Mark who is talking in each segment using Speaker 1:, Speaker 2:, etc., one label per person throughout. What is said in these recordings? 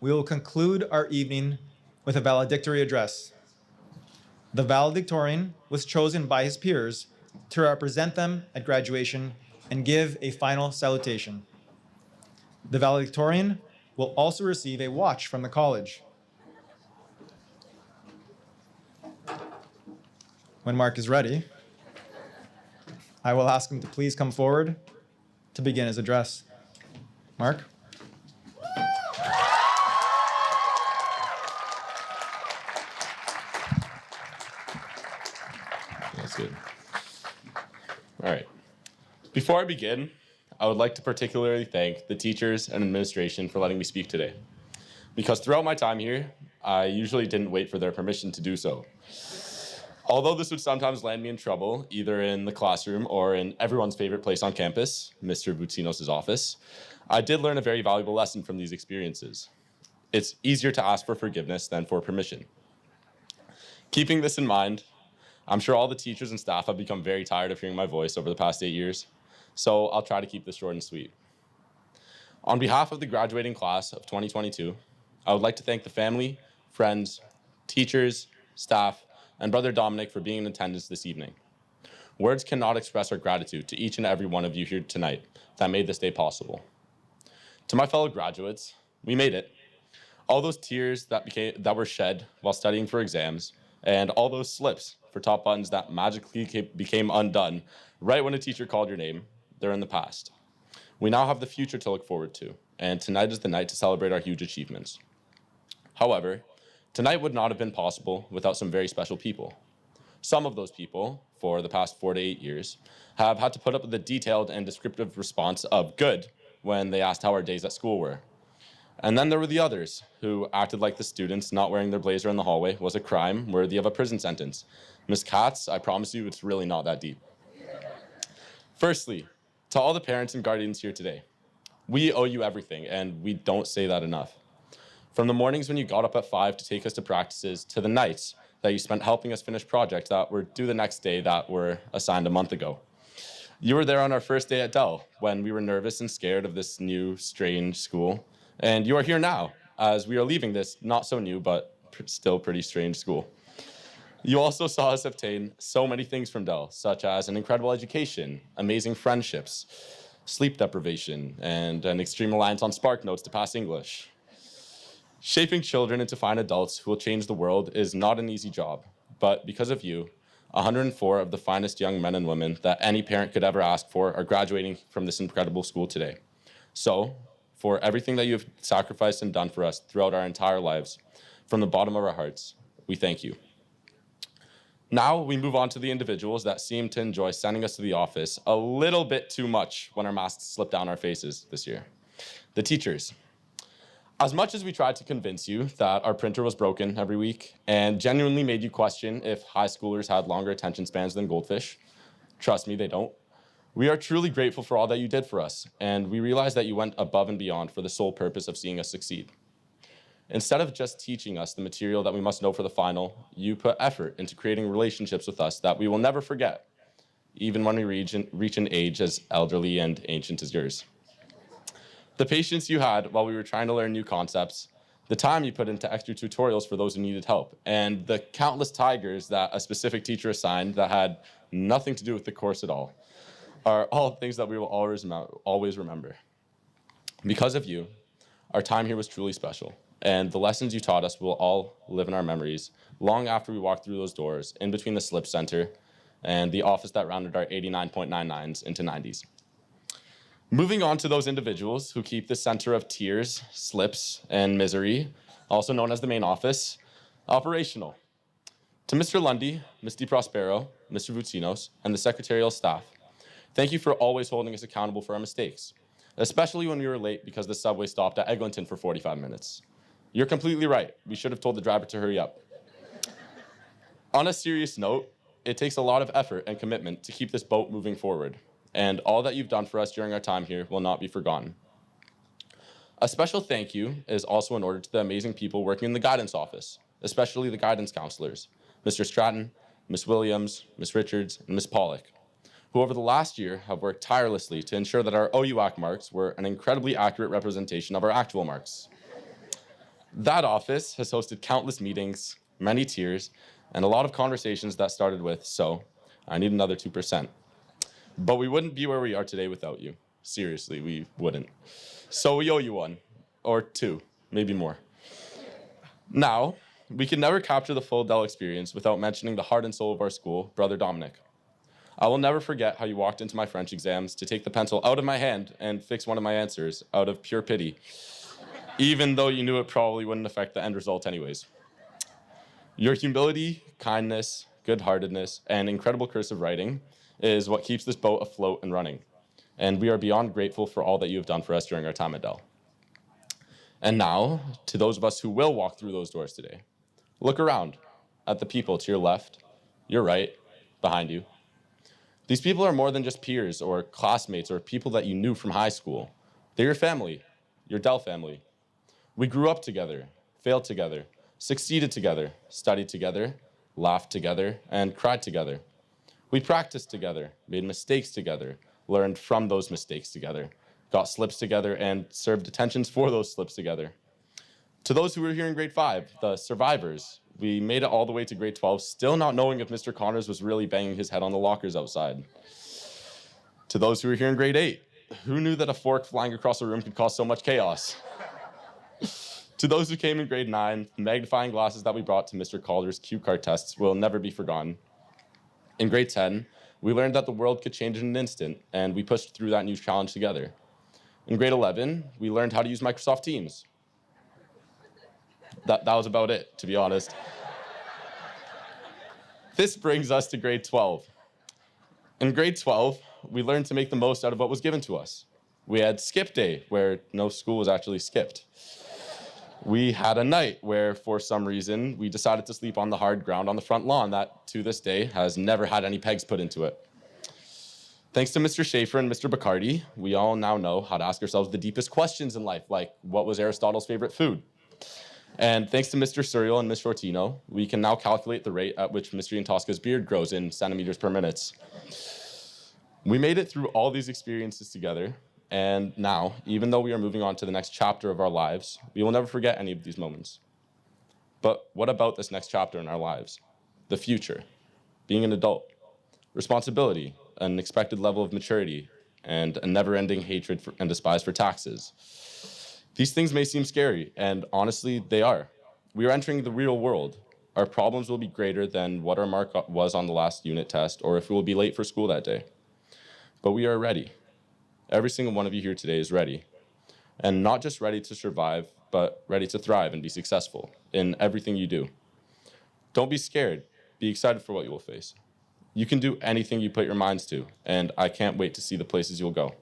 Speaker 1: we will conclude our evening with a valedictory address. The valedictorian was chosen by his peers to represent them at graduation and give a final salutation. The valedictorian will also receive a watch from the college. When Mark is ready, I will ask him to please come forward to begin his address. Mark?
Speaker 2: That's good. All right. Before I begin, I would like to particularly thank the teachers and administration for letting me speak today. Because throughout my time here, I usually didn't wait for their permission to do so. Although this would sometimes land me in trouble, either in the classroom or in everyone's favorite place on campus, Mr. Butsinos' office, I did learn a very valuable lesson from these experiences. It's easier to ask for forgiveness than for permission. Keeping this in mind, I'm sure all the teachers and staff have become very tired of hearing my voice over the past 8 years, so I'll try to keep this short and sweet. On behalf of the graduating class of 2022, I would like to thank the family, friends, teachers, staff, and Brother Dominic for being in attendance this evening. Words cannot express our gratitude to each and every one of you here tonight that made this day possible. To my fellow graduates, we made it. All those tears that were shed while studying for exams, and all those slips for top buttons that magically became undone right when a teacher called your name, they're in the past. We now have the future to look forward to, and tonight is the night to celebrate our huge achievements. However, tonight would not have been possible without some very special people. Some of those people, for the past 4 to 8 years, have had to put up with the detailed and descriptive response of good when they asked how our days at school were. And then there were the others who acted like the students not wearing their blazer in the hallway was a crime worthy of a prison sentence. Ms. Katz, I promise you it's really not that deep. Firstly, to all the parents and guardians here today, we owe you everything, and we don't say that enough. From the mornings when you got up at 5 to take us to practices, to the nights that you spent helping us finish projects that were due the next day that were assigned a month ago. You were there on our first day at Dell when we were nervous and scared of this new, strange school. And you are here now as we are leaving this not so new, but still pretty strange school. You also saw us obtain so many things from Dell, such as an incredible education, amazing friendships, sleep deprivation, and an extreme reliance on Spark Notes to pass English. Shaping children into fine adults who will change the world is not an easy job, but because of you, 104 of the finest young men and women that any parent could ever ask for are graduating from this incredible school today. So, for everything that you have sacrificed and done for us throughout our entire lives, from the bottom of our hearts, we thank you. Now we move on to the individuals that seem to enjoy sending us to the office a little bit too much when our masks slip down our faces this year. The teachers. As much as we tried to convince you that our printer was broken every week and genuinely made you question if high schoolers had longer attention spans than goldfish, trust me, they don't. We are truly grateful for all that you did for us, and we realize that you went above and beyond for the sole purpose of seeing us succeed. Instead of just teaching us the material that we must know for the final, you put effort into creating relationships with us that we will never forget, even when we reach an age as elderly and ancient as yours. The patience you had while we were trying to learn new concepts, the time you put into extra tutorials for those who needed help, and the countless tigers that a specific teacher assigned that had nothing to do with the course at all, are all things that we will always remember. Because of you, our time here was truly special, and the lessons you taught us will all live in our memories long after we walk through those doors in between the slip center and the office that rounded our 89.99s into 90s. Moving on to those individuals who keep the center of tears, slips, and misery, also known as the main office, operational. To Mr. Lundy, Ms. DiProspero, Mr. Vucinos, and the secretarial staff, thank you for always holding us accountable for our mistakes, especially when we were late because the subway stopped at Eglinton for 45 minutes. You're completely right. We should have told the driver to hurry up. On a serious note, it takes a lot of effort and commitment to keep this boat moving forward, and all that you've done for us during our time here will not be forgotten. A special thank you is also in order to the amazing people working in the guidance office, especially the guidance counselors, Mr. Stratton, Ms. Williams, Ms. Richards, and Ms. Pollock, who over the last year have worked tirelessly to ensure that our OUAC marks were an incredibly accurate representation of our actual marks. That office has hosted countless meetings, many tears, and a lot of conversations that started with, "So, I need another 2%. But we wouldn't be where we are today without you. Seriously, we wouldn't. So we owe you one, or two, maybe more. Now, we can never capture the full Dell experience without mentioning the heart and soul of our school, Brother Dominic. I will never forget how you walked into my French exams to take the pencil out of my hand and fix one of my answers out of pure pity, even though you knew it probably wouldn't affect the end result anyways. Your humility, kindness, good-heartedness, and incredible cursive writing is what keeps this boat afloat and running. And we are beyond grateful for all that you have done for us during our time at Dell. And now, to those of us who will walk through those doors today, look around at the people to your left, your right, behind you. These people are more than just peers or classmates or people that you knew from high school. They're your family, your Dell family. We grew up together, failed together, succeeded together, studied together, laughed together, and cried together. We practiced together, made mistakes together, learned from those mistakes together, got slips together, and served detentions for those slips together. To those who were here in grade 5, the survivors, we made it all the way to grade 12, still not knowing if Mr. Connors was really banging his head on the lockers outside. To those who were here in grade 8, who knew that a fork flying across a room could cause so much chaos? To those who came in grade 9, the magnifying glasses that we brought to Mr. Calder's cue card tests will never be forgotten. In grade 10, we learned that the world could change in an instant, and we pushed through that new challenge together. In grade 11, we learned how to use Microsoft Teams. That was about it, to be honest. This brings us to grade 12. In grade 12, we learned to make the most out of what was given to us. We had skip day, where no school was actually skipped. We had a night where, for some reason, we decided to sleep on the hard ground on the front lawn that, to this day, has never had any pegs put into it. Thanks to Mr. Schaefer and Mr. Bacardi, we all now know how to ask ourselves the deepest questions in life, like what was Aristotle's favorite food? And thanks to Mr. Suriel and Ms. Shortino, we can now calculate the rate at which Mr. Yantosca's beard grows in centimeters per minute. We made it through all these experiences together, and now, even though we are moving on to the next chapter of our lives, we will never forget any of these moments. But what about this next chapter in our lives? The future, being an adult, responsibility, an expected level of maturity, and a never-ending hatred and despise for taxes. These things may seem scary, and honestly, they are. We are entering the real world. Our problems will be greater than what our mark was on the last unit test, or if we will be late for school that day. But we are ready. Every single one of you here today is ready. And not just ready to survive, but ready to thrive and be successful in everything you do. Don't be scared. Be excited for what you will face. You can do anything you put your minds to, and I can't wait to see the places you'll go.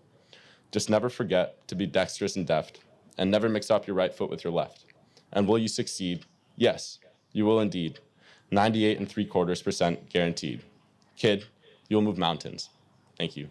Speaker 2: Just never forget to be dexterous and deft, and never mix up your right foot with your left. And will you succeed? Yes, you will indeed. 98 3/4% guaranteed. Kid, you'll move mountains. Thank you.